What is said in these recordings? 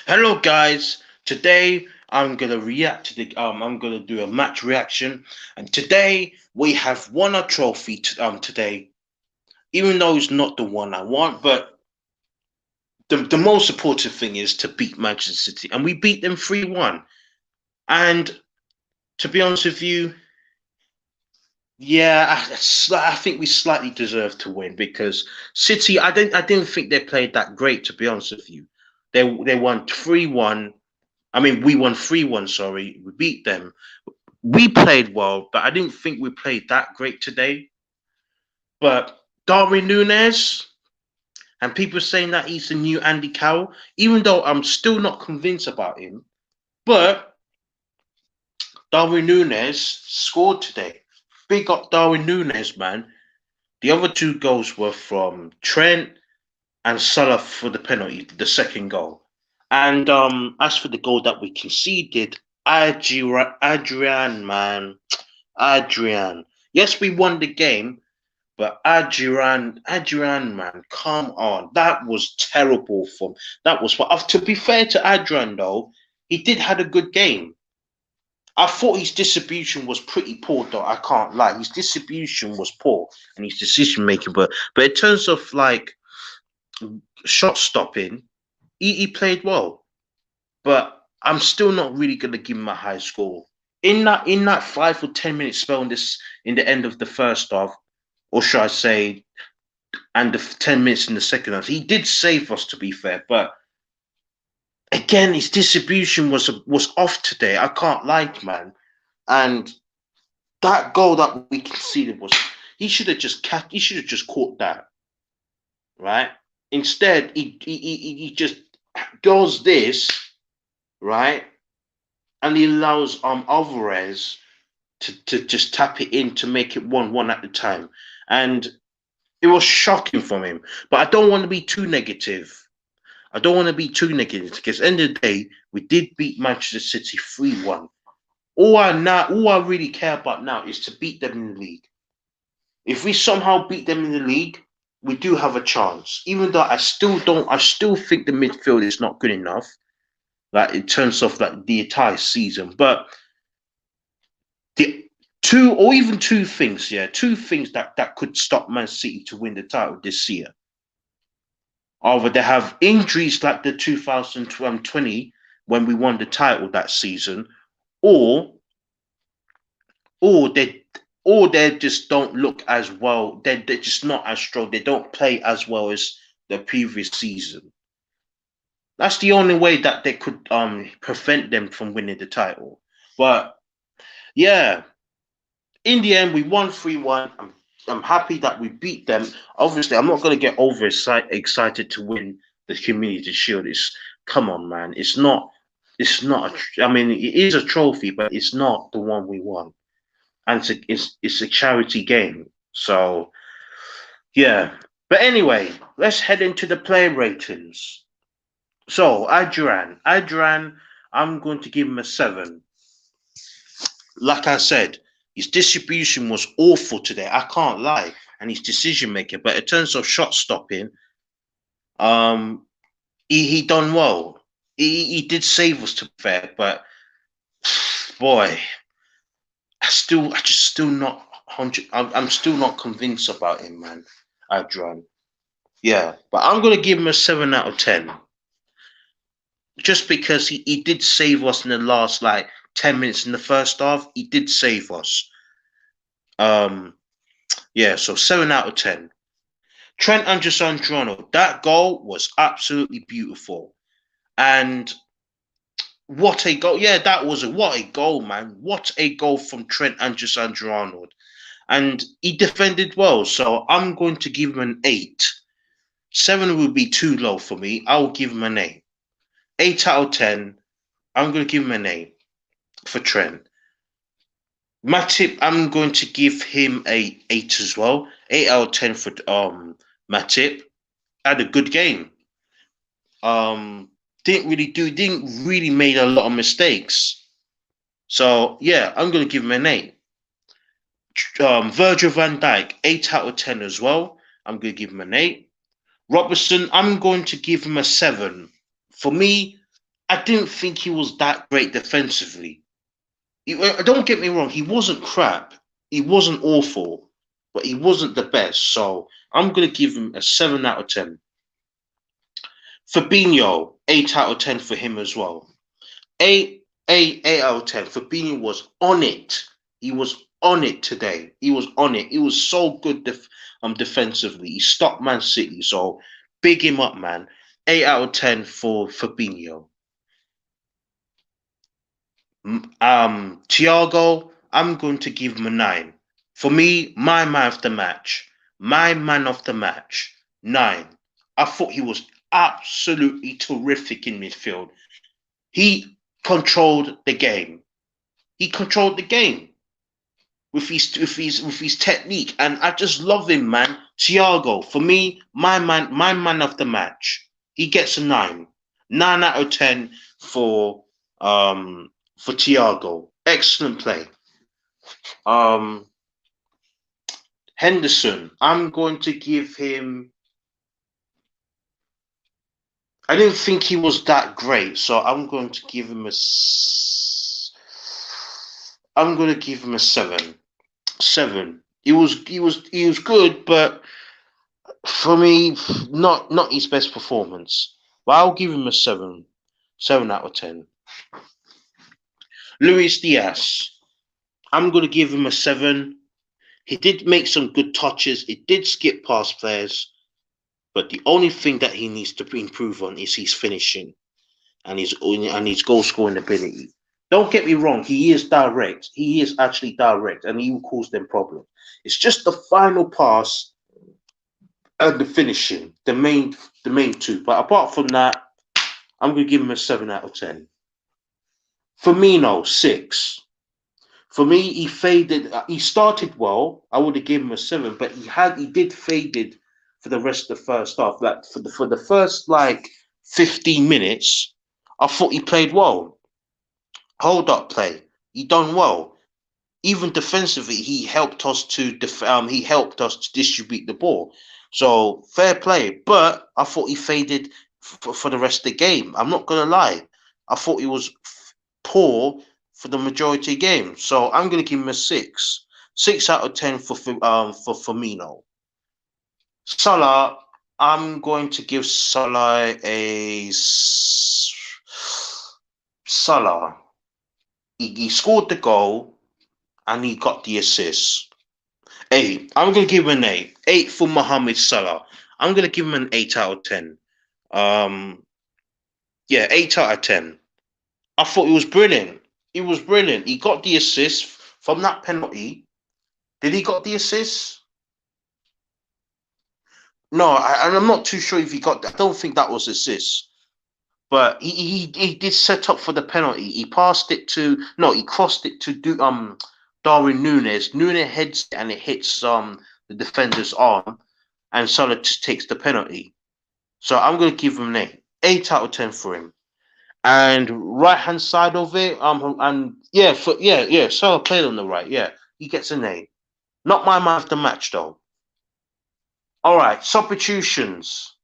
Hello guys. Today I'm gonna react to the I'm gonna do a match reaction, and today we have won a trophy today, even though it's not the one I want, but the most supportive thing is to beat Manchester City, and we beat them 3-1. And to be honest with you, yeah, I think we slightly deserve to win because City, I didn't think they played that great, to be honest with you. They won 3-1. I mean, we won 3-1, sorry. We beat them. We played well, but I didn't think we played that great today. But Darwin Nunes, and people saying that he's the new Andy Carroll, even though I'm still not convinced about him. But Darwin Nunes scored today. Big up Darwin Nunes, man. The other two goals were from Trent and Salah for the penalty, the second goal. And as for the goal that we conceded, Adrian, man, Adrian. Yes, we won the game, but Adrian, man, come on. That was terrible from that was to be fair to Adrian though, he did had a good game. I thought his distribution was pretty poor though, I can't lie. His distribution was poor and his decision making, but in terms of like shot stopping, he played well. But I'm still not really gonna give him a high score. In that 5 or 10 minute spell in the end of the first half, or should I say, and the 10 minutes in the second half, he did save us to be fair. But again, his distribution was off today. I can't lie, man. And that goal that we conceded was he should have just caught that, right? Instead, he just does this, right? And he allows Alvarez to just tap it in to make it 1-1 at the time. And it was shocking from him. But I don't want to be too negative. I don't want to be too negative because at the end of the day, we did beat Manchester City 3-1. All I really care about now is to beat them in the league. If we somehow beat them in the league, we do have a chance. Even though I still think the midfield is not good enough, like in terms of like the entire season. But the two things, yeah, two things that could stop Man City to win the title this year. Either they have injuries like the 2020 when we won the title that season, or or they or they just don't look as well. They're just not as strong. They don't play as well as the previous season. That's the only way that they could prevent them from winning the title. But yeah, in the end, we won 3-1. I'm happy that we beat them. Obviously, I'm not going to get excited to win the Community Shield. Come on, man. It's not. I mean, it is a trophy, but it's not the one we won. And it's a charity game. So yeah. But anyway, let's head into the player ratings. So Adrian, I'm going to give him a 7. Like I said, his distribution was awful today. I can't lie, and his decision making. But in terms of shot stopping, um, he done well. He did save us to be fair, but boy, I just still not 100. I'm still not convinced about him, man. Adrian, yeah, but I'm gonna give him a 7 out of 10, just because he did save us in the last like 10 minutes in the first half. He did save us. Um, yeah, so 7 out of 10. Trent Alexander-Arnold, that goal was absolutely beautiful, and what a goal! Yeah, what a goal, man! What a goal from Trent Alexander-Arnold, and he defended well. So I'm going to give him an 8. 7 would be too low for me. I'll give him an 8. 8 out of 10. I'm going to give him an 8 for Trent. Matip, I'm going to give him a 8 as well. 8 out of 10 for Matip. Had a good game. Didn't really made a lot of mistakes. So yeah, I'm gonna give him an 8. Virgil van Dijk, 8 out of 10 as well. I'm gonna give him an 8. Robertson, I'm going to give him a 7. For me, I didn't think he was that great defensively. Don't get me wrong, he wasn't crap. He wasn't awful, but he wasn't the best. So I'm gonna give him a 7 out of 10. Fabinho, 8 out of 10 for him as well. Eight out of 10. Fabinho was on it. He was on it today. He was on it. He was so good defensively. He stopped Man City. So big him up, man. 8 out of 10 for Fabinho. Thiago, I'm going to give him a 9. For me, my man of the match. My man of the match. 9. I thought he was absolutely terrific in midfield. He controlled the game. He controlled the game with his technique, and I just love him, man. Thiago, for me, my man of the match. He gets a 9. 9 out of 10 for Thiago. Excellent play. Um Henderson, I'm going to give him. I didn't think he was that great, so I'm going to give him a. I'm going to give him a 7. 7. He was good, but for me, not his best performance. But I'll give him a 7. 7 out of 10. Luis Diaz, I'm going to give him a 7. He did make some good touches. He did skip past players, but the only thing that he needs to improve on is his finishing and his goal scoring ability. Don't get me wrong, he is direct. He is actually direct, and he will cause them problems. It's just the final pass and the finishing, the main two. But apart from that, I'm going to give him a 7 out of 10. Firmino, 6. For me, he faded. He started well. I would have given him a 7, but he did faded for the rest of the first half. Like for the first like 15 minutes, I thought he played well. Hold up play. He done well. Even defensively, he helped us to distribute the ball. So fair play. But I thought he faded for the rest of the game. I'm not gonna lie. I thought he was poor for the majority of the game. So I'm gonna give him a 6. 6 out of 10 for Firmino. Salah, I'm going to give Salah a Salah. He scored the goal and he got the assist. 8. I'm gonna give him an 8. 8 for Mohamed Salah. I'm gonna give him an 8 out of 10. Yeah, 8 out of 10. I thought he was brilliant. He was brilliant. He got the assist from that penalty. Did he got the assist? No, I'm not too sure if he got that. I don't think that was assist. But he did set up for the penalty. He passed it to he crossed it to Darwin Núñez. Núñez heads it and it hits the defender's arm, and Salah just takes the penalty. So I'm gonna give him an 8. 8 out of 10 for him. And right hand side of it, and yeah, Salah played on the right. Yeah, he gets an 8. Not my man of the match though. All right, substitutions.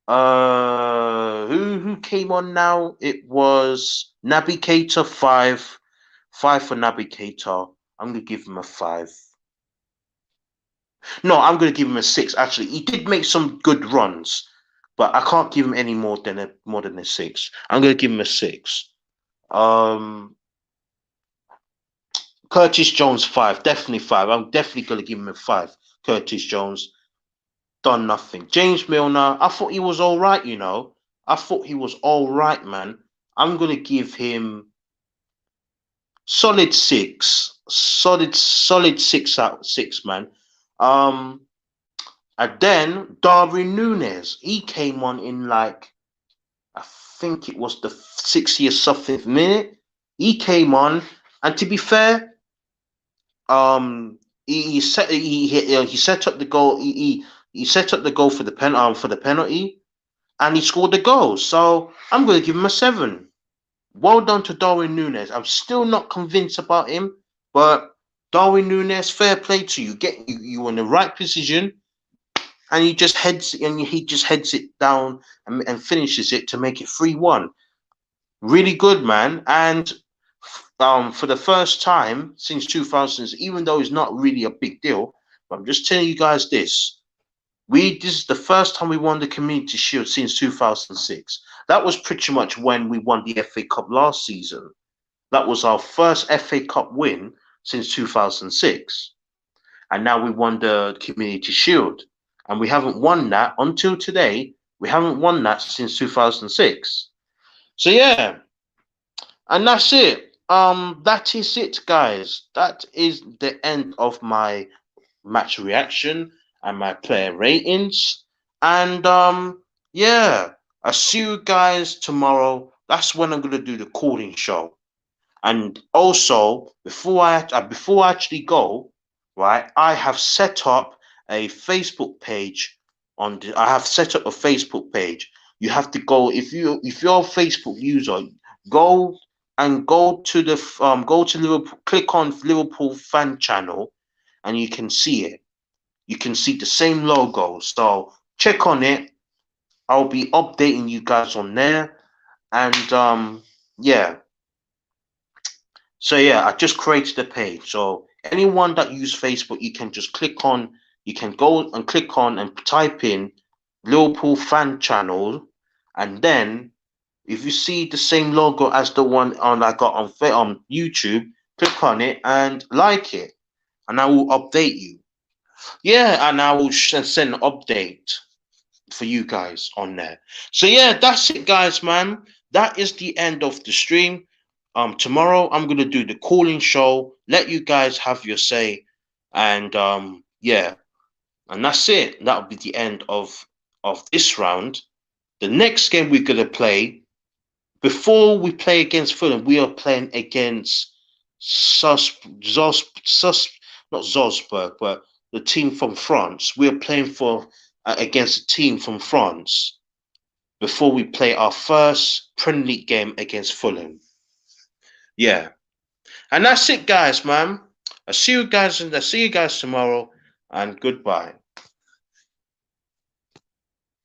Who came on now? It was Naby Keita, 5. 5 for Naby Keita. I'm gonna give him a 5. No, I'm gonna give him a 6. Actually, he did make some good runs, but I can't give him any more than a 6. I'm gonna give him a 6. Um, Curtis Jones, 5. Definitely 5. I'm definitely gonna give him a 5. Curtis Jones done nothing. James Milner, I thought he was all right. I thought he was all right, man. I'm gonna give him solid 6. Solid 6 out of 6, man. And then Darwin Núñez, he came on in like, I think it was the 60th something minute. He came on, and to be fair, he set up the goal. He set up the goal for the penalty, and he scored the goal. So I'm going to give him a 7. Well done to Darwin Núñez. I'm still not convinced about him, but Darwin Núñez, fair play to you. You in the right position, and he just heads it down and finishes it to make it 3-1. Really good, man. And for the first time since 2000s, even though it's not really a big deal, but I'm just telling you guys this. This is the first time we won the Community Shield since 2006. That was pretty much when we won the FA Cup last season. That was our first FA Cup win since 2006. And now we won the Community Shield. And we haven't won that until today. We haven't won that since 2006. So yeah, and that's it. That is it, guys. That is the end of my match reaction and my player ratings. And yeah, I'll see you guys tomorrow. That's when I'm gonna do the calling show. And also, before I actually go, right, I have set up a Facebook page I have set up a Facebook page. You have to go if you're a Facebook user, go go to Liverpool, click on Liverpool fan channel, and you can see it. You can see the same logo. So check on it. I'll be updating you guys on there. And yeah. So yeah, I just created a page. So anyone that use Facebook, you can just click on, you can go and click on and type in Liverpool fan channel, and then if you see the same logo as the one on I got on YouTube, click on it and like it, and I will update you. Yeah, and I will send an update for you guys on there. So yeah, that's it, guys, man. That is the end of the stream. Tomorrow I'm gonna do the calling show. Let you guys have your say, and yeah, and that's it. That'll be the end of this round. The next game we're gonna play before we play against Fulham, we are playing against Sus, not Zosberg, but the team from France. We are playing for against a team from France before we play our first Premier League game against Fulham. Yeah, and that's it, guys, man. I see you guys tomorrow, and goodbye.